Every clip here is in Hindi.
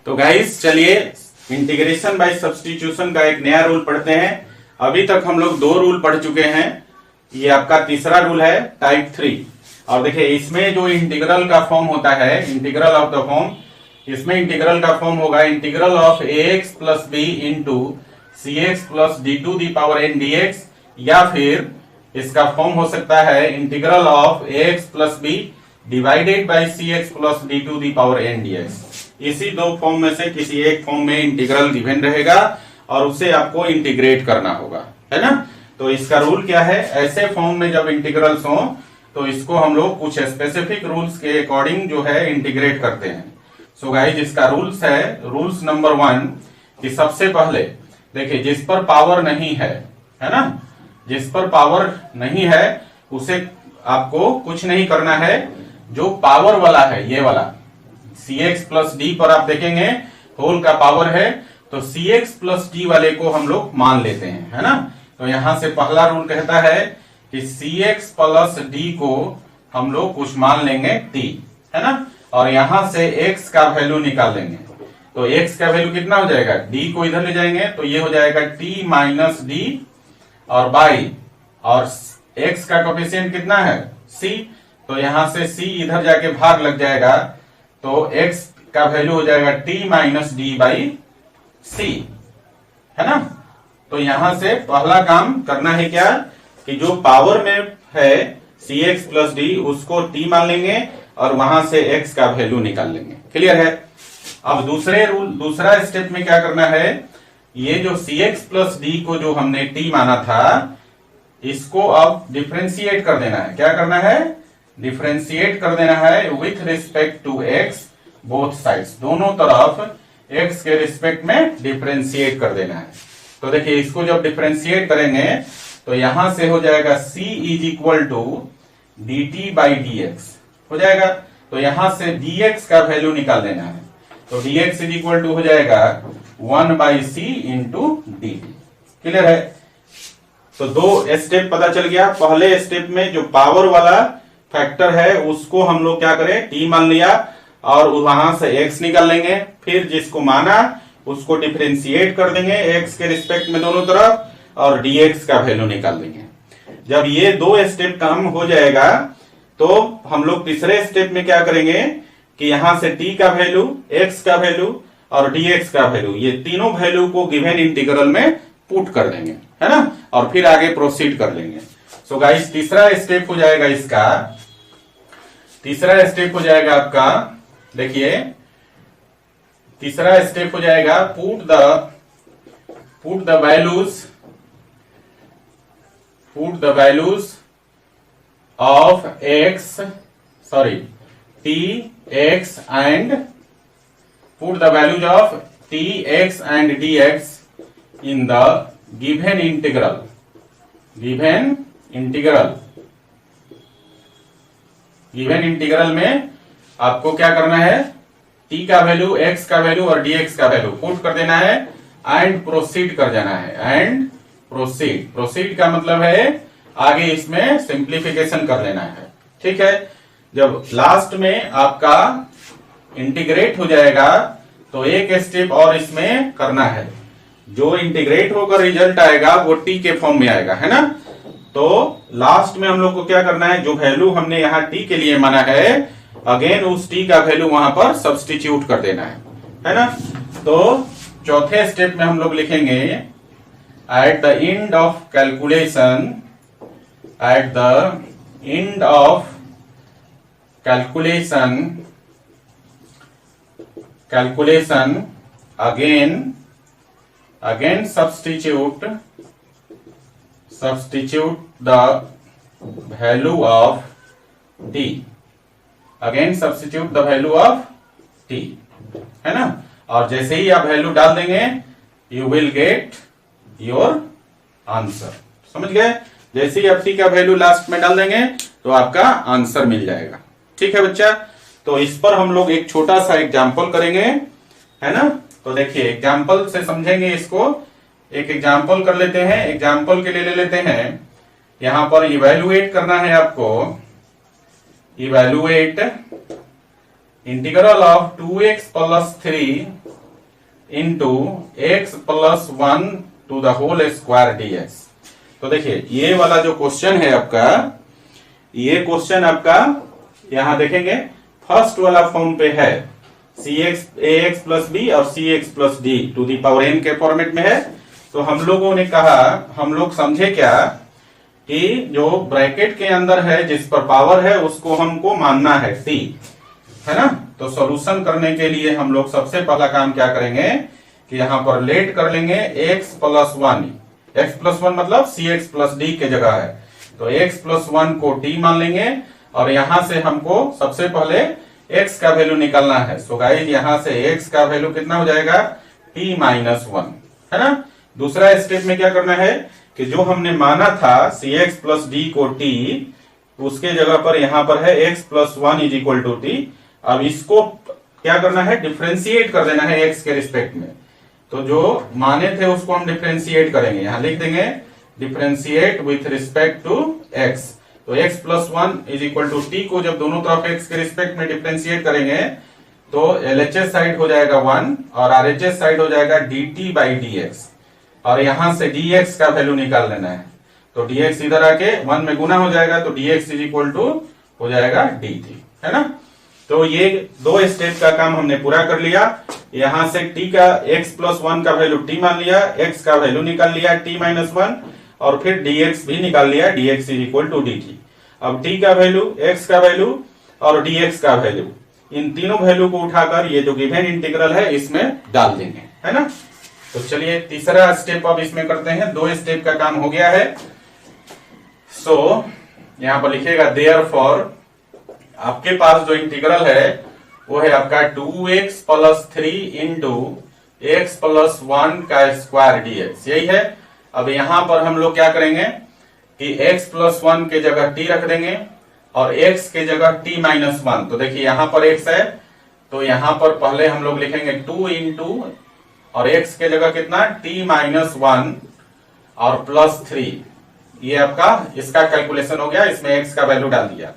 तो गाइस चलिए इंटीग्रेशन बाय सब्स्टिट्यूशन का एक नया रूल पढ़ते हैं। अभी तक हम लोग दो रूल पढ़ चुके हैं। ये आपका तीसरा रूल है टाइप 3। और देखिए इसमें जो इंटीग्रल का फॉर्म होता है, इंटीग्रल ऑफ द फॉर्म, इसमें इंटीग्रल का फॉर्म होगा integral of ax plus b into c x plus d to the power n d x, या फिर इसका फॉर्म हो सकता है integral of ax plus b divided by c x plus d to the power n d x. इसी दो फॉर्म में से किसी एक फॉर्म में इंटीग्रल गिवन रहेगा और उसे आपको इंटीग्रेट करना होगा, है ना। तो इसका रूल क्या है, ऐसे फॉर्म में जब इंटीग्रल्स हो तो इसको हम लोग कुछ स्पेसिफिक रूल्स के अकॉर्डिंग जो है इंटीग्रेट करते हैं। सो गाइस इसका रूल्स है, रूल्स नंबर 1 कि सबसे पहले देखिए जिस पर पावर नहीं है ना, जिस पर पावर नहीं है उसे आपको कुछ नहीं करना है। जो पावर वाला है ये वाला cx प्लस डी पर आप देखेंगे होल का पावर है, तो cx प्लस डी वाले को हम लोग मान लेते हैं, है ना। तो यहां से पहला रूल कहता है कि cx प्लस डी को हम लोग कुछ मान लेंगे t, है ना, और यहां से x का वैल्यू निकाल लेंगे। तो x का वैल्यू कितना हो जाएगा, d को इधर ले जाएंगे तो ये हो जाएगा t माइनस डी और बाई, और x का कोफिशिएंट कितना है c, तो यहां से c इधर जाके भाग लग जाएगा तो x का वैल्यू हो जाएगा t माइनस डी बाई सी, है ना। तो यहां से पहला काम करना है क्या कि जो पावर में है cx प्लस डी उसको t मान लेंगे और वहां से x का वैल्यू निकाल लेंगे। क्लियर है। अब दूसरा स्टेप में क्या करना है, ये जो cx प्लस डी को जो हमने t माना था इसको अब डिफरेंशिएट कर देना है। क्या करना है, डिफरेंशिएट कर देना है with respect to x both sides, दोनों तरफ x के रिस्पेक्ट में डिफरेंशिएट कर देना है। तो देखिए इसको जब डिफरेंशिएट करेंगे तो यहां से हो जाएगा c is equal to d t by d x हो जाएगा। तो यहां से dx का वैल्यू निकाल देना है, तो dx इज इक्वल टू हो जाएगा 1 by c into d t. Clear है। तो दो स्टेप पता चल गया। पहले स्टेप में जो पावर वाला फैक्टर है उसको हम लोग क्या करें, t मान लिया और वहां से x निकाल लेंगे, फिर जिसको माना उसको डिफरेंशिएट कर देंगे x के रिस्पेक्ट में दोनों तरफ और dx का वैल्यू निकाल देंगे। जब ये दो स्टेप काम हो जाएगा तो हम लोग तीसरे स्टेप में क्या करेंगे कि यहां से t का वैल्यू, x का वैल्यू और dx का वैल्यू, ये तीनों वैल्यू को गिवन इंटीग्रल में पुट कर देंगे, है ना, और फिर आगे प्रोसीड कर लेंगे। सो गाइस तीसरा स्टेप हो जाएगा इसका, तीसरा स्टेप हो जाएगा आपका, देखिए तीसरा स्टेप हो जाएगा put the values of t x and put the values of t x and dx in the given integral में आपको क्या करना है, t का वैल्यू, x का वैल्यू और dx का वैल्यू पुट कर देना है एंड प्रोसीड कर जाना है। एंड प्रोसीड का मतलब है आगे इसमें सिंप्लीफिकेशन कर लेना है। ठीक है। जब लास्ट में आपका इंटीग्रेट हो जाएगा तो एक स्टेप और इसमें करना है, जो इंटीग्रेट होकर रिजल्ट आएगा वो t के फॉर्म में आएगा, है ना। तो लास्ट में हम लोग को क्या करना है, जो वैल्यू हमने यहाँ t के लिए माना है अगेन उस t का वैल्यू वहां पर सब्स्टिट्यूट कर देना है ना। तो चौथे स्टेप में हम लोग लिखेंगे at the end of calculation again substitute the value of t, again substitute the value of t, है ना। और जैसे ही आप वैल्यू डाल देंगे you will get your answer. समझ गए। जैसे ही आप t का वैल्यू लास्ट में डाल देंगे तो आपका आंसर मिल जाएगा। ठीक है बच्चा। तो इस पर हम लोग एक छोटा सा एग्जाम्पल करेंगे, है ना। तो देखिए एग्जाम्पल से समझेंगे इसको। एक एग्जाम्पल कर लेते हैं। एग्जाम्पल के लिए ले लेते हैं, यहां पर इवेल्युएट करना है आपको। Evaluate integral of 2x + 3 into x plus 1 to the whole square dx। तो देखिए ये वाला जो क्वेश्चन है आपका, ये क्वेश्चन आपका यहां देखेंगे फर्स्ट वाला फॉर्म पे है, ax प्लस बी और cx plus d to the power n के फॉर्मेट में है। तो हम लोगों ने कहा, हम लोग समझे क्या कि जो ब्रैकेट के अंदर है जिस पर पावर है उसको हमको मानना है t, है ना। तो सॉल्यूशन करने के लिए हम लोग सबसे पहला काम क्या करेंगे कि यहां पर लेट कर लेंगे x प्लस 1, x प्लस 1 मतलब cx प्लस डी के जगह है, तो x प्लस 1 को t मान लेंगे और यहां से हमको सबसे पहले x का वैल्यू निकालना है। सो गाइस यहां से x का वैल्यू कितना हो जाएगा t माइनस 1, है ना। दूसरा स्टेप में क्या करना है कि जो हमने माना था cx प्लस डी को t, उसके जगह पर यहां पर है x plus 1 is equal to t. अब इसको क्या करना है, डिफ्रेंशिएट कर देना है x के रिस्पेक्ट में। तो जो माने थे उसको हम डिफ्रेंशिएट करेंगे, यहां लिख देंगे differentiate with respect to x। तो x plus 1 is equal to t को जब दोनों तरफ x के रिस्पेक्ट में डिफ्रेंशिएट करेंगे तो LHS साइड हो जाएगा 1 और RHS साइड हो जाएगा dt बाई dx, और यहां से dx का वैल्यू निकाल लेना है। तो dx इधर आके 1 में गुना हो जाएगा, तो dx इज इक्वल टू हो जाएगा dt, है ना। तो ये दो स्टेप का काम हमने पूरा कर लिया। यहां से t का x प्लस 1 का वैल्यू t मान लिया, x का वैल्यू निकाल लिया t माइनस 1, और फिर dx भी निकाल लिया, dx is equal to dt। अब t का वैल्यू, x का वैल्यू और dx का वैल्यू, इन तीनों वैल्यू को उठाकर ये जो गिवन इंटीग्रल है इसमें डाल देंगे, है ना। तो चलिए तीसरा स्टेप अब इसमें करते हैं। दो स्टेप का काम हो गया है। सो यहां पर लिखिएगा देयरफॉर आपके पास जो इंटीग्रल है वो है आपका 2x plus 3 into x plus 1 का स्क्वायर dx, यही है। अब यहां पर हम लोग क्या करेंगे कि x प्लस 1 के जगह t रख देंगे और x के जगह t माइनस 1। तो देखिए यहां पर x है, तो यहां पर पहले हम लोग लिखेंगे 2 इंटू और x के जगह कितना t माइनस 1 और प्लस 3, ये आपका इसका कैलकुलेशन हो गया, इसमें x का वैल्यू डाल दिया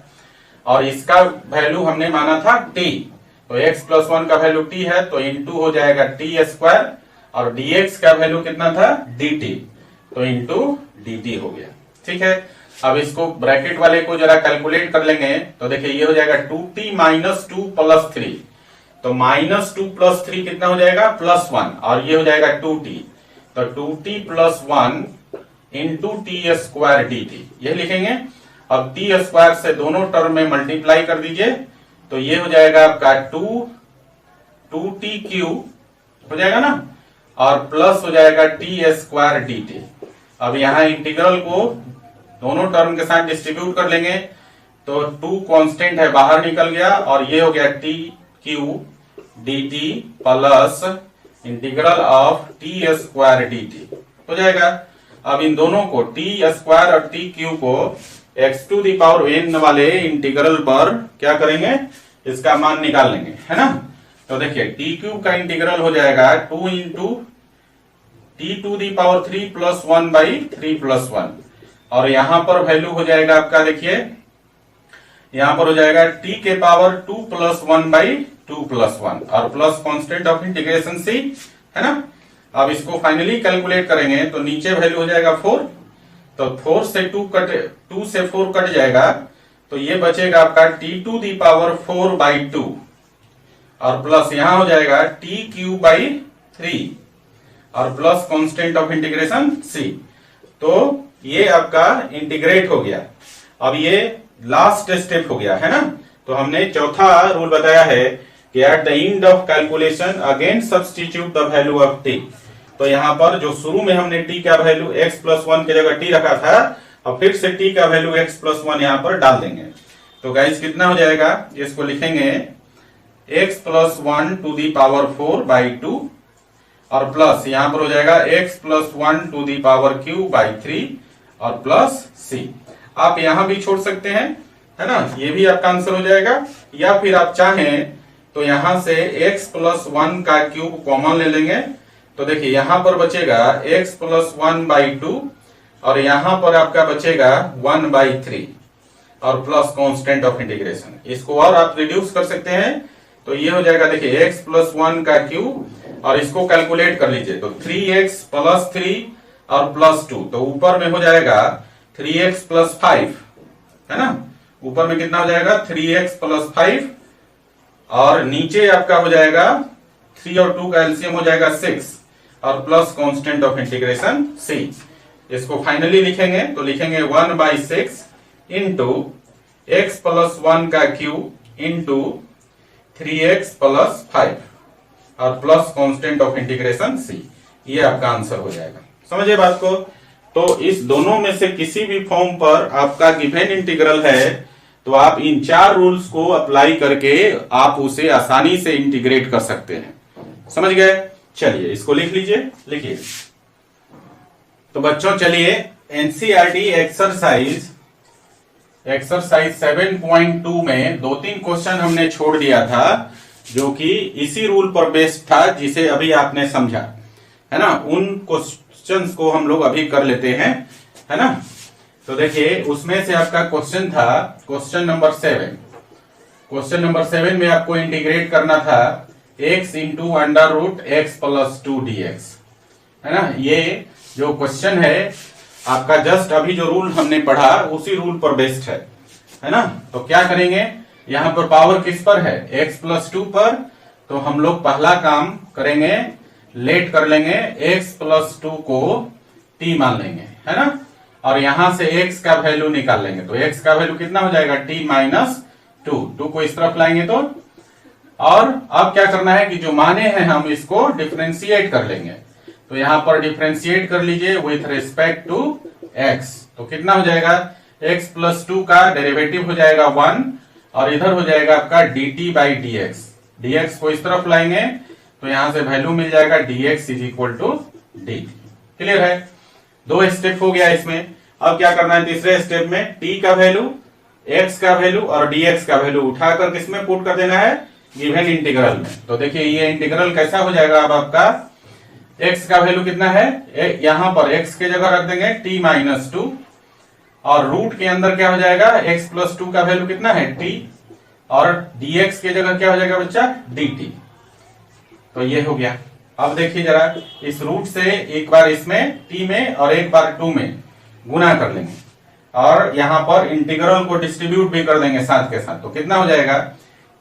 और इसका वैल्यू हमने माना था t, तो x प्लस 1 का वैल्यू t है, तो इंटू हो जाएगा t स्क्वायर और dx का वैल्यू कितना था dt, तो इंटू dt हो गया, ठीक है। अब इसको ब्रैकेट वाले को जरा कैलकुलेट कर लेंगे, तो देखिए ये हो जाएगा 2t माइनस 2 प्लस 3, तो माइनस 2 प्लस 3 कितना हो जाएगा प्लस 1, और ये हो जाएगा 2t, तो 2t plus 1 into T square dt, ये लिखेंगे। अब टी स्क्वायर से दोनों टर्म में मल्टीप्लाई कर दीजिए, तो ये हो जाएगा आपका 2t क्यूब हो जाएगा ना, और प्लस हो जाएगा टी स्क्वायर dt। अब यहां इंटीग्रल को दोनों टर्म के साथ डिस्ट्रीब्यूट कर लेंगे, तो 2 कांस्टेंट है बाहर निकल गया और ये हो गया t cube dt plus integral of t square dt हो जाएगा। अब इन दोनों को टी स्क्वायर और टी क्यूब को x to the power n वाले इंटीग्रल पर क्या करेंगे, इसका मान निकाल लेंगे, है ना। तो देखिए टी क्यूब का इंटीग्रल हो जाएगा 2 into t to the power 3 plus 1 by 3 plus 1, और यहां पर वैल्यू हो जाएगा आपका, देखिए यहां पर हो जाएगा t के पावर 2 प्लस 1 बाई 2 प्लस 1 और plus constant of integration c, है ना। अब इसको फाइनली कैलकुलेट करेंगे तो नीचे वैल्यू हो जाएगा 4, तो 4 से 2 से 4 कट जाएगा, तो ये बचेगा आपका t to the power 4 by 2 और प्लस यहां हो जाएगा t क्यूब बाई 3 और plus constant of integration c। तो ये आपका इंटीग्रेट हो गया। अब ये लास्ट स्टेप हो गया, है ना। तो हमने चौथा रूल बताया है कि at the end of calculation again substitute the value of t। तो यहां पर जो शुरू में हमने t का वैल्यू x प्लस 1 की जगह t रखा था, और फिर से t का वैल्यू x प्लस 1 यहां पर डाल देंगे। तो गाइस कितना हो जाएगा, इसको लिखेंगे x plus 1 to the power 4 by 2 और प्लस यहां पर हो जाएगा x plus 1 to the power q by 3 और प्लस c। आप यहां भी छोड़ सकते हैं, है ना, ये भी आपका आंसर हो जाएगा। या फिर आप चाहें तो यहां से x प्लस 1 का क्यूब कॉमन ले लेंगे, तो देखिए यहां पर बचेगा x प्लस 1 बाई 2 और यहां पर आपका बचेगा 1 बाई 3 और प्लस कांस्टेंट ऑफ इंटीग्रेशन। इसको और आप रिड्यूस कर सकते हैं, तो ये हो जाएगा देखिए x प्लस 1 का क्यूब और इसको कैलकुलेट कर लीजिए। तो 3x प्लस 3 और प्लस 2, तो ऊपर में हो जाएगा 3x प्लस 5, है ना। ऊपर में कितना हो जाएगा 3x प्लस 5 और नीचे आपका हो जाएगा 3 और 2 का एलसीएम हो जाएगा 6 और plus constant of integration c। इसको फाइनली लिखेंगे तो लिखेंगे 1/6 इंटू एक्स प्लस 1 का क्यूब इंटू 3x प्लस 5 और plus constant of integration c। ये आपका आंसर हो जाएगा। समझिए बात को। तो इस दोनों में से किसी भी फॉर्म पर आपका गिवन इंटीग्रल है तो आप इन 4 रूल्स को अप्लाई करके आप उसे आसानी से इंटीग्रेट कर सकते हैं। समझ गए। चलिए इसको लिख लीजिए। लिखिए तो बच्चों चलिए एनसीईआरटी एक्सरसाइज 7.2 में 2-3 क्वेश्चन हमने छोड़ दिया था जो कि इसी रूल पर बेस्ड था जिसे अभी आपने समझा, है ना। उन क्वेश्चंस को हम लोग अभी कर लेते हैं, है ना। तो देखिए उसमें से आपका क्वेश्चन था क्वेश्चन नंबर 7। क्वेश्चन नंबर 7 में आपको इंटीग्रेट करना था x into under root x plus 2 dx, है ना। ये जो क्वेश्चन है आपका जस्ट अभी जो रूल हमने पढ़ा उसी रूल पर बेस्ड है ना। तो क्या करेंगे, यहां पर पावर किस पर है x प्लस 2 पर, तो हम लोग पहला काम करेंगे लेट कर लेंगे x प्लस 2 को t मान लेंगे, है ना। और यहां से x का वैल्यू निकाल लेंगे तो x का वैल्यू कितना हो जाएगा t माइनस 2 को इस तरफ लाएंगे तो। और अब क्या करना है कि जो माने हैं हम इसको डिफरेंशिएट कर लेंगे। तो यहां पर डिफरेंशिएट कर लीजिए विथ रिस्पेक्ट टू x। तो कितना हो जाएगा x प्लस 2 का डेरिवेटिव हो जाएगा 1 और इधर हो जाएगा आपका dt बाई dx। dx को इस तरफ लाएंगे तो यहां से वैल्यू मिल जाएगा dx is equal to dt। Clear है। 2 स्टेप हो गया इसमें। अब क्या करना है तीसरे स्टेप में t का वैल्यू, x का वैल्यू और dx का वैल्यू उठाकर किसमें पुट कर देना है गिवन इंटीग्रल में। तो देखिए ये इंटीग्रल कैसा हो जाएगा। अब आपका x का वैल्यू कितना है, यहां पर x के जगह रख देंगे t माइनस 2 और रूट के अंदर क्या हो जाएगा x प्लस 2 का वैल्यू कितना है t और dx के जगह क्या हो जाएगा बच्चा dt। तो ये हो गया। अब देखिए जरा इस रूट से एक बार इसमें t में और एक बार 2 में गुना कर लेंगे और यहां पर इंटीग्रल को डिस्ट्रीब्यूट भी कर देंगे साथ के साथ। तो कितना हो जाएगा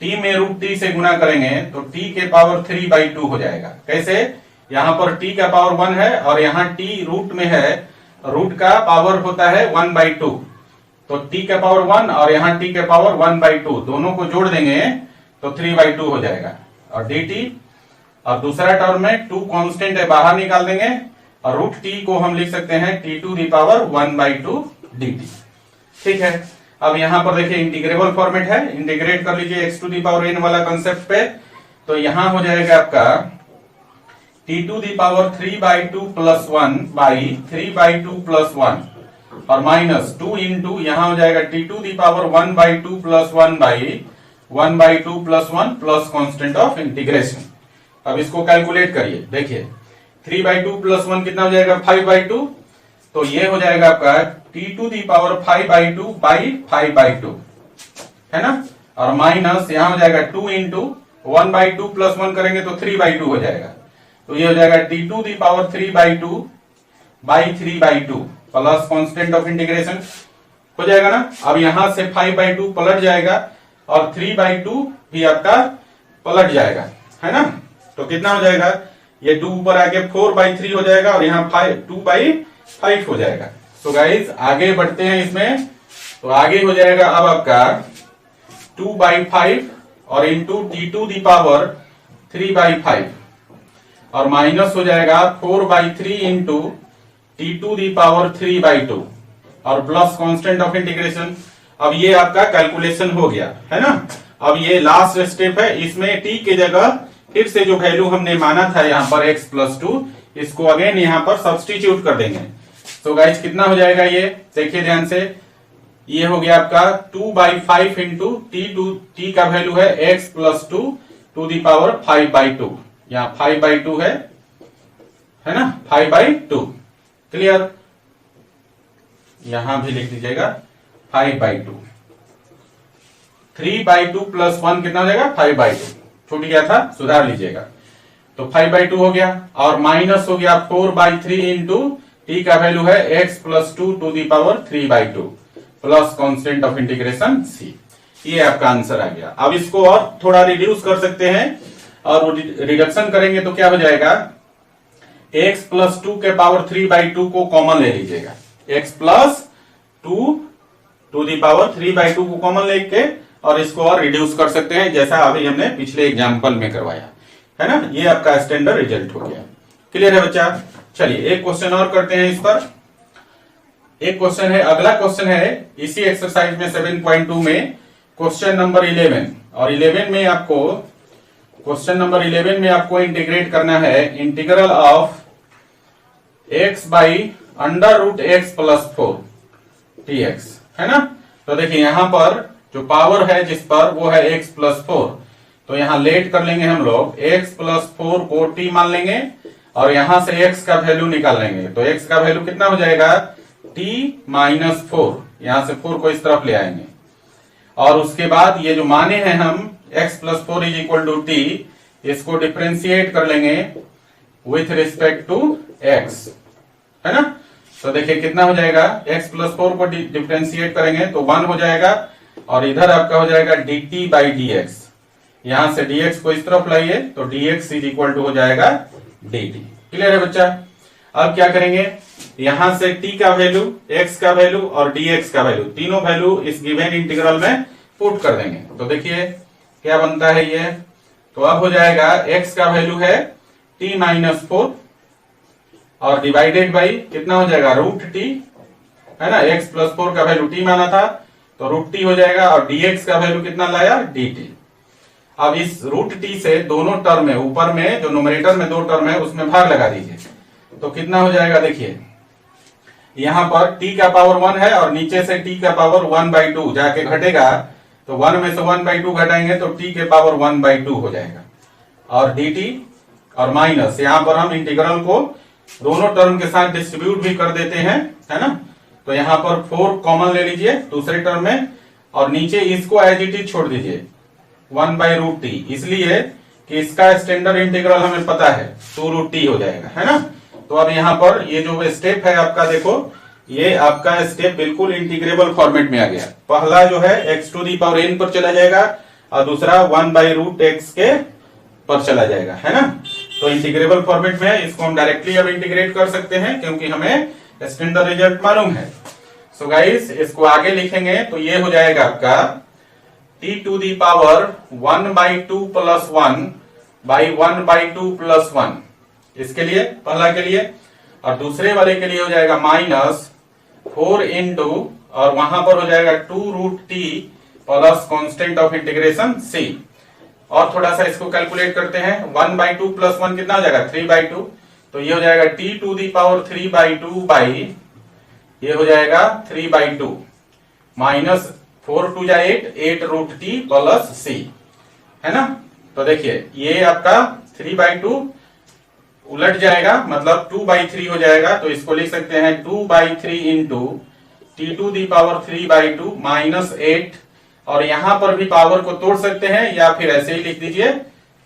t में रूट t से गुना करेंगे तो t के पावर 3/2 हो जाएगा। कैसे, यहां पर t का पावर 1 है और यहाँ t रूट में है, रूट का पावर होता है 1/2। तो t का पावर 1 और यहाँ t का पावर 1/2 दोनों को जोड़ देंगे तो 3/2 हो जाएगा। और dt और दूसरा टर्म में 2 कांस्टेंट है बाहर निकाल देंगे और रूट t को हम लिख सकते हैं t to the power 1/2 dt। ठीक है। अब यहां पर देखिए इंटीग्रेबल फॉर्मेट है, इंटीग्रेट कर लीजिए x to the power n वाला कंसेप्ट पे। तो यहां हो जाएगा आपका t to the power 3/2 plus 1 by 3/2 plus 1 और माइनस 2 इंटू यहां हो जाएगा t to the power 1/2 plus 1 by 1/2 plus 1 plus constant of integration. अब इसको कैलकुलेट करिए। देखिए 3/2 प्लस 1 कितना हो जाएगा 5/2। तो ये हो जाएगा आपका t to the power 5/2 by 5/2, है ना। और माइनस यहां हो जाएगा 2 इंटू 1/2 प्लस 1 करेंगे तो 3/2 हो जाएगा। तो ये हो जाएगा t to the power 3/2 by 3/2 plus constant of integration हो जाएगा ना। अब यहां से 5/2 पलट जाएगा और 3/2 भी आपका पलट जाएगा, है ना। तो कितना हो जाएगा ये 2 ऊपर आके 4/3 हो जाएगा और यहाँ 2/5 हो जाएगा। तो गाइज आगे बढ़ते हैं इसमें। तो आगे हो जाएगा अब आपका 2/5 और into t to the power 3/5 और माइनस हो जाएगा 4/3 into t to the power 3/2 और प्लस कांस्टेंट ऑफ इंटीग्रेशन। अब ये आपका कैलकुलेशन हो गया, है ना। अब ये लास्ट स्टेप है। इसमें t के जगह फिर से जो वैल्यू हमने माना था यहाँ पर x प्लस 2 इसको अगेन यहाँ पर सब्सटीट्यूट कर देंगे। तो गाइज कितना हो जाएगा ये देखिए ध्यान से। ये हो गया आपका 2/5 इंटू t का वैल्यू है x plus 2 to the power 5/2। यहाँ 5/2 है ना 5/2। क्लियर। यहां भी लिख दीजिएगा 5/2। 3/2 प्लस 1 कितना हो जाएगा 5/2। छूट गया था, सुधार लीजिएगा। तो 5/2 हो गया, और माइनस हो गया 4/3 इंटू टी का वैल्यू है x plus 2 to the power 3/2 plus constant of integration c। ये आपका आंसर आ गया। अब इसको और थोड़ा रिड्यूस कर सकते हैं, और रिडक्शन करेंगे तो क्या हो जाएगा, x प्लस 2 के पावर 3/2 को कॉमन ले लीजिएगा, x plus 2 to the power 3/2 को कॉमन लेके और इसको और रिड्यूस कर सकते हैं, जैसा अभी हमने पिछले एग्जाम्पल में करवाया है ना। ये आपका स्टैंडर्ड रिजल्ट हो गया। क्लियर है बच्चा? चलिए एक क्वेश्चन और करते हैं इस पर। एक क्वेश्चन है, अगला क्वेश्चन है इसी एक्सरसाइज में 7.2 में क्वेश्चन नंबर 11, और 11 में आपको क्वेश्चन नंबर 11 में आपको इंटीग्रेट करना है integral of x by under root x plus 4 dx, है ना। तो देखिए यहां पर जो पावर है जिस पर वो है x प्लस 4, तो यहां लेट कर लेंगे हम लोग, x प्लस 4 को t मान लेंगे और यहां से x का वैल्यू निकाल लेंगे। तो x का वैल्यू कितना हो जाएगा, t माइनस 4, यहां से 4 को इस तरफ ले आएंगे, और उसके बाद ये जो माने हैं हम x plus 4 is equal to t, इसको डिफ्रेंशिएट कर लेंगे विथ रिस्पेक्ट टू x, है ना। तो देखिए कितना हो जाएगा, x प्लस 4 को डिफ्रेंशिएट करेंगे तो 1 हो जाएगा, और इधर आपका हो जाएगा dt बाई dx, यहां से dx को इस तरफ लाइए तो dx इज इक्वल टू हो जाएगा dt। क्लियर है बच्चा? अब क्या करेंगे, यहां से t का वैल्यू, x का वैल्यू और dx का वैल्यू, तीनों वैल्यू इस गिवन इंटीग्रल में पुट कर देंगे। तो देखिए क्या बनता है ये, तो अब हो जाएगा x का वैल्यू है t माइनस 4 और डिवाइडेड बाई कितना हो जाएगा, रूट t, है ना। x प्लस 4 का वैल्यू t माना था तो रूट t हो जाएगा, और dx का वैल्यू कितना लाया, dt। अब इस रूट t से दोनों टर्म में, ऊपर में जो न्यूमरेटर में 2 टर्म है उसमें भाग लगा दीजिए, तो कितना हो जाएगा, देखिए यहां पर t का पावर 1 है और नीचे से t का पावर 1/2 जाके घटेगा, तो 1 में से 1/2 घटाएंगे तो t के पावर 1/2 हो जाएगा, और dt और माइनस, यहां पर हम इंटीग्रल को दोनों टर्म के साथ डिस्ट्रीब्यूट भी कर देते हैं, है ना। तो यहां पर 4 कॉमन ले लीजिए दूसरे टर्म में, और नीचे इसको एज इट इज छोड़ दीजिए 1/√t, इसलिए कि इसका स्टैंडर्ड इंटीग्रल हमें पता है 2√t हो जाएगा, है ना। तो अब यहाँ पर ये जो स्टेप है आपका, देखो ये आपका स्टेप बिल्कुल इंटीग्रेबल फॉर्मेट में आ गया। पहला जो है x to the power n पर चला जाएगा, और दूसरा 1/√x के पर चला जाएगा, है ना। तो इंटीग्रेबल फॉर्मेट में है, इसको हम डायरेक्टली अब इंटीग्रेट कर सकते हैं क्योंकि हमें स्टैंडर्ड रिजल्ट मालूम है। सो गाइस इसको आगे लिखेंगे तो ये हो जाएगा आपका t to the power 1/2 plus 1 by 1/2 plus 1, इसके लिए पहला के लिए, और दूसरे वाले के लिए हो जाएगा माइनस 4 इंटू, और वहां पर हो जाएगा 2√t plus constant of integration c। और थोड़ा सा इसको कैलकुलेट करते हैं, 1/2 प्लस 1 कितना हो जाएगा, 3/2, तो ये हो जाएगा t to the power 3/2 by, ये हो जाएगा 3/2 माइनस 4 टू जा 8√t प्लस c, है ना। तो देखिए ये आपका 3/2 उलट जाएगा, मतलब 2/3 हो जाएगा, तो इसको लिख सकते हैं 2/3 into t to the power 3/2 minus 8, और यहां पर भी पावर को तोड़ सकते हैं या फिर ऐसे ही लिख दीजिए,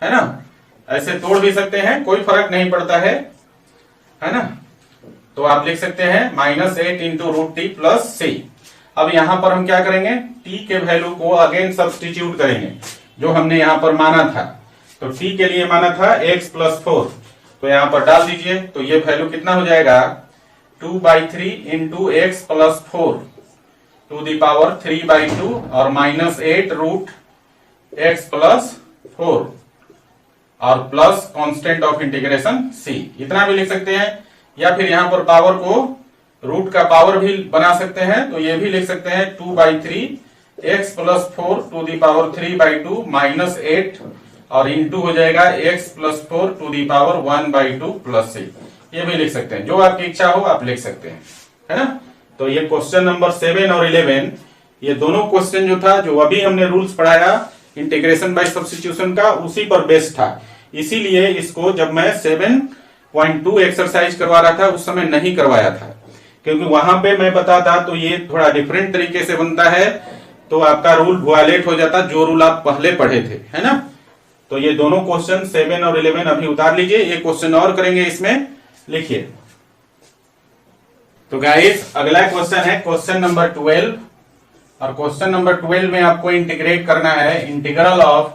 है ना, ऐसे तोड़ भी सकते हैं, कोई फर्क नहीं पड़ता है ना। तो आप लिख सकते हैं -8 इंटू √t प्लस c। अब यहां पर हम क्या करेंगे, t के वैल्यू को अगेन सब्सटीट्यूट करेंगे जो हमने यहां पर माना था। तो t के लिए माना था x प्लस 4, तो यहां पर डाल दीजिए, तो ये वैल्यू कितना हो जाएगा, 2/3 into x plus 4 to the power 3/2 और -8 रूट x प्लस 4 और plus constant of integration c, इतना भी लिख सकते हैं, या फिर यहां पर पावर को रूट का पावर भी बना सकते हैं, तो ये भी लिख सकते हैं 2/3 x plus 4 to the power 3/2 -8 और इंटू हो जाएगा x plus 4 to the power 1/2 plus c, ये भी लिख सकते हैं, जो आपकी इच्छा हो आप लिख सकते हैं, है ना। तो ये क्वेश्चन नंबर 7 और 11, ये दोनों क्वेश्चन जो था, जो अभी हमने रूल्स पढ़ाया इंटीग्रेशन बाय सब्स्टिट्यूशन का, उसी पर बेस्ड था। इसीलिए इसको जब मैं 7.2 एक्सरसाइज करवा रहा था उस समय नहीं करवाया था, क्योंकि वहां पे मैं बताता तो ये थोड़ा डिफरेंट तरीके से बनता है, तो आपका रूल वायलेट हो जाता, जो रूल आप पहले पढ़े थे, है ना। तो ये दोनों क्वेश्चन 7 और 11 अभी उतार लीजिए, एक क्वेश्चन और करेंगे इसमें, लिखिए। तो गाइस अगला क्वेश्चन है क्वेश्चन नंबर 12, और क्वेश्चन नंबर 12 में आपको इंटीग्रेट करना है integral of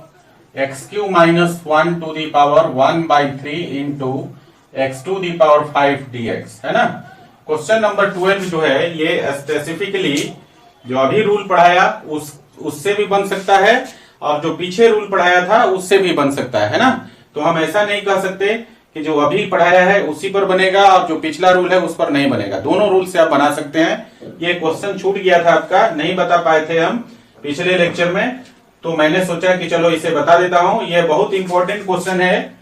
x cube minus 1 to the power 1/3 into x to the power 5 dx, है ना। क्वेश्चन नंबर 12 जो है ये स्पेसिफिकली जो अभी रूल पढ़ाया उससे भी बन सकता है, और जो पीछे रूल पढ़ाया था उससे भी बन सकता है ना। तो हम ऐसा नहीं कह सकते कि जो अभी पढ़ाया है उसी पर बनेगा और जो पिछला रूल है उस पर नहीं बनेगा, दोनों रूल से आप बना सकते हैं। ये क्वेश्चन छूट गया था आपका, नहीं बता पाए थे हम पिछले लेक्चर में, तो मैंने सोचा कि चलो इसे बता देता हूं। ये बहुत इंपॉर्टेंट क्वेश्चन है,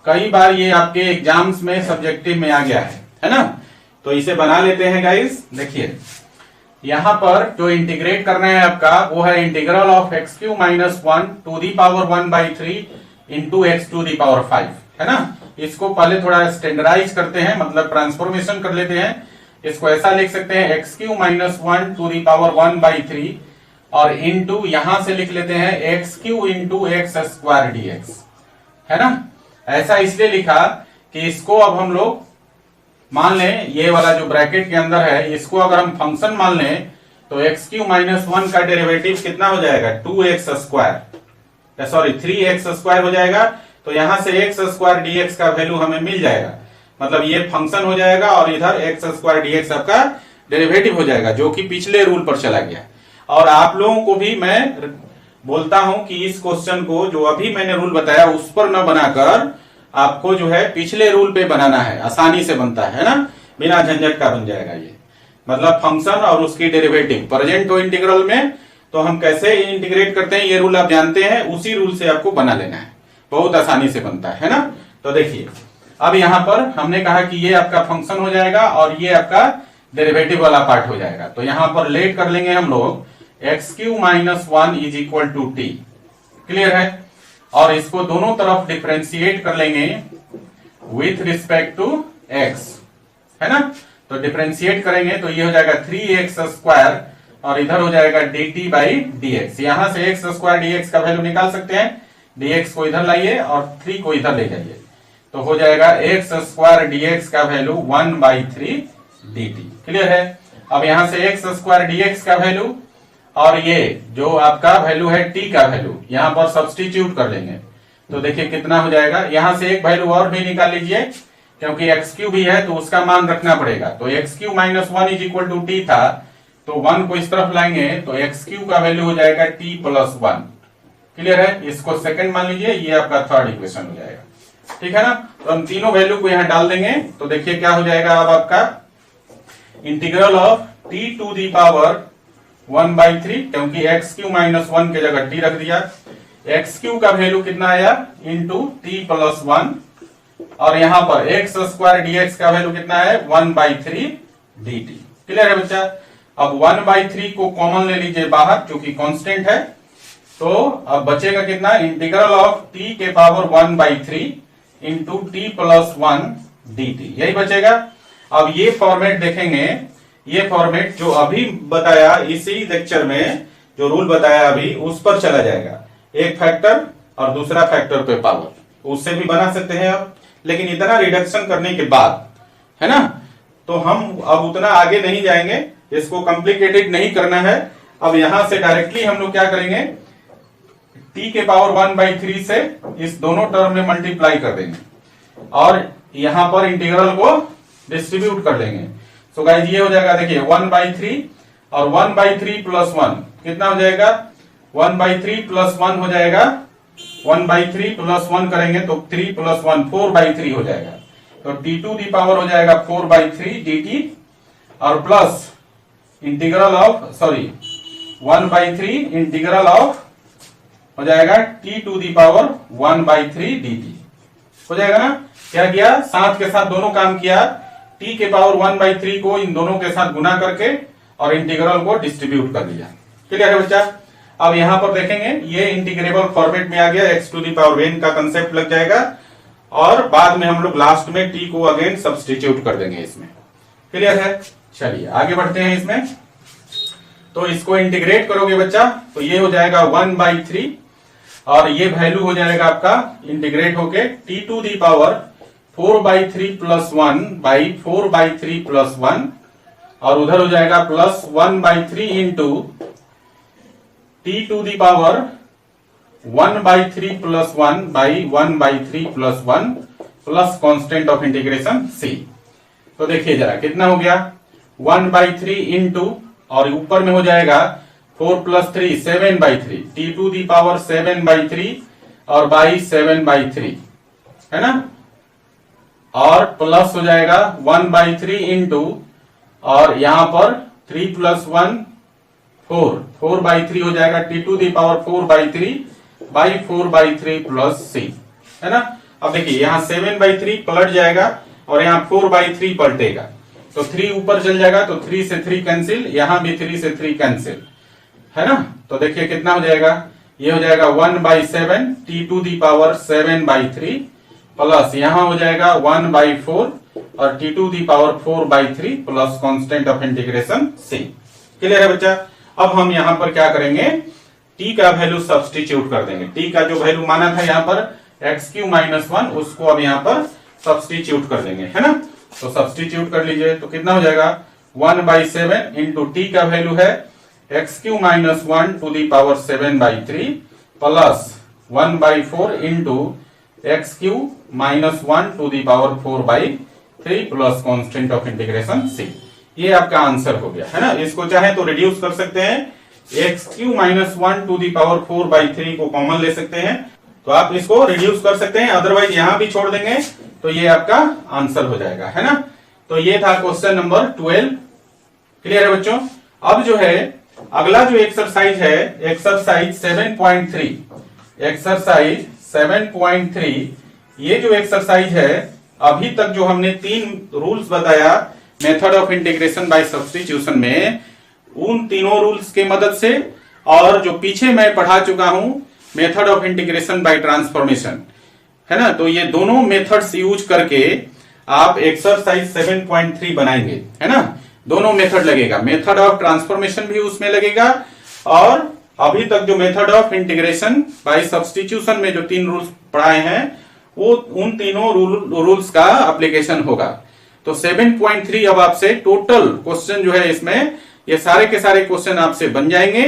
कई बार ये आपके एग्जाम्स में सब्जेक्टिव में आ गया है ना। तो इसे बना लेते हैं गाइस। देखिए यहां पर जो इंटीग्रेट करना है आपका वो है integral of x cube minus 1 to the power 1/3 into x to the power 5, है ना। इसको पहले थोड़ा स्टैंडर्डाइज करते हैं, मतलब ट्रांसफॉर्मेशन कर लेते हैं। इसको ऐसा लिख सकते हैं x cube minus 1 to the power 1/3 और इंटू यहां से लिख लेते हैं x cube into x square dx, है ना। ऐसा इसलिए लिखा कि इसको अब हम लोग मान लें, ये वाला जो ब्रैकेट के अंदर है इसको अगर हम फंक्शन मान लें तो एक्स क्यू माइनस 1 का डेरिवेटिव कितना हो जाएगा 2x square, sorry 3x square हो जाएगा। तो यहां से x स्क्वायर dx का वैल्यू हमें मिल जाएगा, मतलब ये फंक्शन हो जाएगा और इधर x स्क्वायर dx आपका डेरिवेटिव हो जाएगा, जो कि पिछले रूल पर चला गया। और आप लोगों को भी मैं बोलता हूं कि इस क्वेश्चन को जो अभी मैंने रूल बताया उस पर न बनाकर आपको जो है पिछले रूल पे बनाना है, आसानी से बनता है ना, बिना झंझट का बन जाएगा ये। मतलब फंक्शन और उसकी डेरिवेटिव प्रेजेंट हो इंटीग्रल में, तो हम कैसे इंटीग्रेट करते हैं ये रूल आप जानते हैं, उसी रूल से आपको बना लेना है, बहुत आसानी से बनता है ना। तो देखिए अब यहां पर हमने कहा कि ये आपका फंक्शन हो जाएगा और ये आपका डेरिवेटिव वाला पार्ट हो जाएगा। तो यहां पर लेट कर लेंगे हम लोग x cube minus 1 is equal to t, clear है। और इसको दोनों तरफ डिफरेंशिएट कर लेंगे विथ रिस्पेक्ट टू x, है ना। तो डिफरेंशिएट करेंगे तो ये हो जाएगा 3x स्क्वायर और इधर हो जाएगा dt बाई dx। यहां से x स्क्वायर dx का वैल्यू निकाल सकते हैं, dx को इधर लाइए और 3 को इधर ले जाइए, तो हो जाएगा x स्क्वायर dx का वैल्यू 1/3 dt, क्लियर है। अब यहां से x स्क्वायर dx का वैल्यू और ये जो आपका वैल्यू है t का वैल्यू यहां पर सब्सटीट्यूट कर लेंगे, तो देखिए कितना हो जाएगा। यहां से एक वैल्यू और भी निकाल लीजिए, क्योंकि एक्स क्यू भी है तो उसका मान रखना पड़ेगा। तो x cube minus 1 is equal to t था, तो 1 को इस तरफ लाएंगे तो एक्स क्यू का वैल्यू हो जाएगा t प्लस 1, क्लियर है। इसको सेकंड मान लीजिए, ये आपका थर्ड इक्वेशन हो जाएगा, ठीक है ना। तो हम तीनों वैल्यू को यहां डाल देंगे, तो देखिए क्या हो जाएगा अब आपका integral of t to the power 1/3, क्योंकि एक्स क्यू माइनस 1 की जगह t रख दिया, एक्स क्यू का वैल्यू कितना आया इंटू टी प्लस 1, और यहां पर एक्स स्क्वायर dx का वैल्यू कितना है 1/3 dt, क्लियर है बच्चा। अब 1/3 को कॉमन ले लीजिए बाहर, क्योंकि कांस्टेंट है, तो अब बचेगा कितना इंटीग्रल ऑफ t के power 1/3 into T plus 1 dt, यही बचेगा। अब ये फॉर्मेट देखेंगे, ये फॉर्मेट जो अभी बताया इसी लेक्चर में जो रूल बताया अभी उस पर चला जाएगा, एक फैक्टर और दूसरा फैक्टर पे पावर, उससे भी बना सकते हैं आप, लेकिन इतना रिडक्शन करने के बाद, है ना। तो हम अब उतना आगे नहीं जाएंगे, इसको कॉम्प्लिकेटेड नहीं करना है। अब यहां से डायरेक्टली हम लोग क्या करेंगे, t के पावर 1/3 से इस दोनों टर्म में मल्टीप्लाई कर देंगे और यहां पर इंटीग्रल को डिस्ट्रीब्यूट कर लेंगे। तो गाइस ये हो जाएगा, देखिए 1/3 और 1/3 प्लस 1 कितना हो जाएगा 1/3 प्लस 1 हो जाएगा, 1/3 प्लस 1 करेंगे तो 3 प्लस 1 4/3 हो जाएगा, तो t टू दी पावर हो जाएगा 4/3 dt और plus integral of 1/3 integral of हो जाएगा t to the power 1/3 dt हो जाएगा ना। क्या किया, साथ के साथ दोनों काम किया, t के पावर 1/3 को इन दोनों के साथ गुना करके और इंटीग्रल को डिस्ट्रीब्यूट कर दिया, क्लियर है बच्चा। अब यहां पर देखेंगे ये इंटीग्रेबल फॉर्मेट में आ गया, x to the power n का कंसेप्ट लग जाएगा और बाद में हम लोग लास्ट में t को अगेन सब्स्टिट्यूट कर देंगे इसमें, क्लियर है। चलिए आगे बढ़ते हैं इसमें। तो इसको इंटीग्रेट करोगे बच्चा तो ये हो जाएगा 1/3 और ये वैल्यू हो जाएगा आपका इंटीग्रेट होके t to the power 4/3 plus 1 by 4/3 plus 1, और उधर हो जाएगा plus 1/3 into t to the power 1/3 plus 1 by 1/3 plus 1 plus constant of integration c। तो देखिए जरा कितना हो गया 1/3 इंटू, और ऊपर में हो जाएगा 4 plus 3 7/3 t to the power 7/3 और बाई 7/3 है ना, और प्लस हो जाएगा 1/3 इंटू, और यहां पर 3 प्लस 1 4/3 हो जाएगा t to the power 4/3 by 4/3 plus c है ना। अब देखिए यहां 7/3 पलट जाएगा और यहां 4/3 पलटेगा, तो 3 ऊपर चल जाएगा, तो 3 से 3 कैंसिल, यहां भी 3 से 3 कैंसिल है ना। तो देखिए कितना हो जाएगा, ये हो जाएगा 1/7 t to the power 7/3 plus यहां हो जाएगा 1/4 और t to the power 4/3 plus constant of integration c। Clear है बच्चा। अब हम यहां पर क्या करेंगे, t का वैल्यू सब्सटीट्यूट कर देंगे। t का जो वैल्यू माना था यहां पर x³ - 1, उसको अब यहां पर सब्सटीट्यूट कर देंगे है ना। तो सब्सटीट्यूट कर लीजिए, तो कितना हो जाएगा 1/7 इंटू टी का वैल्यू है x³ - 1 to the power 7/3 plus 1/4 into x³ - 1 to the power 4/3 plus constant of integration c। ये आपका आंसर हो गया है ना। इसको चाहे तो रिड्यूस कर सकते हैं, x³ - 1 टू दी पावर 4/3 को कॉमन ले सकते हैं, तो आप इसको रिड्यूस कर सकते हैं, अदरवाइज यहां भी छोड़ देंगे तो ये आपका आंसर हो जाएगा है ना। तो ये था क्वेश्चन नंबर 12। क्लियर है बच्चों। अब जो है अगला जो एक्सरसाइज है, एक्सरसाइज 7.3, एक्सरसाइज 7.3, ये जो एक्सरसाइज है अभी तक जो हमने 3 रूल्स बताया method of integration by substitution में, उन तीनों रूल्स के मदद से, और जो पीछे मैं पढ़ा चुका हूं method of integration by transformation है ना, तो ये दोनों मेथड्स यूज करके आप एक्सरसाइज 7.3 बनाएंगे है ना। दोनों मेथड लगेगा, मेथड ऑफ ट्रांसफॉर्मेशन भी उसमें लगेगा, और अभी तक जो method of integration by substitution में जो 3 रूल्स पढ़ाए हैं वो उन तीनों रूल्स का एप्लीकेशन होगा। तो 7.3 अब आपसे टोटल क्वेश्चन जो है इसमें, ये सारे के सारे क्वेश्चन आपसे बन जाएंगे।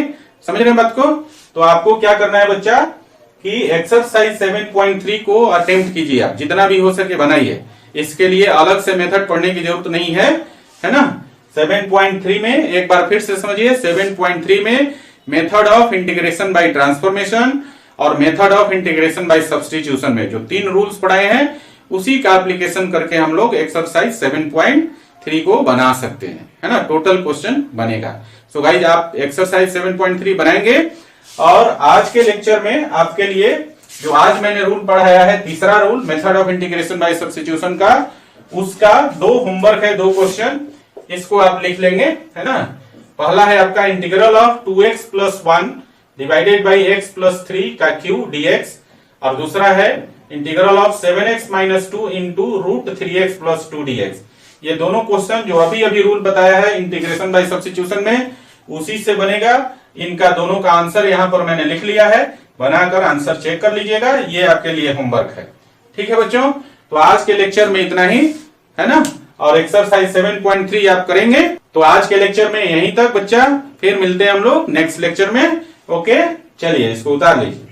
समझ रहे हैं बात को। तो आपको क्या करना है बच्चा कि एक्सरसाइज 7.3 को अटेम्प्ट कीजिए, आप जितना भी हो सके बनाइए। इसके लिए अलग से मेथड पढ़ने की जरूरत नहीं है ना। 7.3 में एक बार फिर से समझिए, 7.3 में method of integration by transformation और method of integration by substitution में जो 3 रूल्स पढ़ाए हैं उसी का एप्लीकेशन करके हम लोग एक्सरसाइज 7.3 को बना सकते हैं है ना। टोटल क्वेश्चन बनेगा। सो गाइज आप एक्सरसाइज 7.3 बनाएंगे, और आज के लेक्चर में आपके लिए जो आज मैंने रूल पढ़ाया है, तीसरा rule method of integration by substitution का, उसका 2 होमवर्क है, 2 क्वेश्चन, इसको आप लिख लेंगे है ना। पहला है आपका integral of 2x + 1 divided by x + 3 का क्यूब dx, और दूसरा है integral of 7x - 2 into √3x + 2 dx। ये दोनों क्वेश्चन जो अभी अभी रूल बताया है इंटीग्रेशन बाय सब्स्टिट्यूशन में, उसी से बनेगा। इनका दोनों का आंसर यहां पर मैंने लिख लिया है, बनाकर आंसर चेक कर लीजिएगा, ये आपके लिए होमवर्क है। ठीक है बच्चों। तो आज के लेक्चर में इतना ही है ना, और एक्सरसाइज 7.3 आप करेंगे। तो आज के लेक्चर में यहीं तक बच्चा, फिर मिलते हैं हम लोग नेक्स्ट लेक्चर में। ओके, चलिए इसको उतार लीजिए।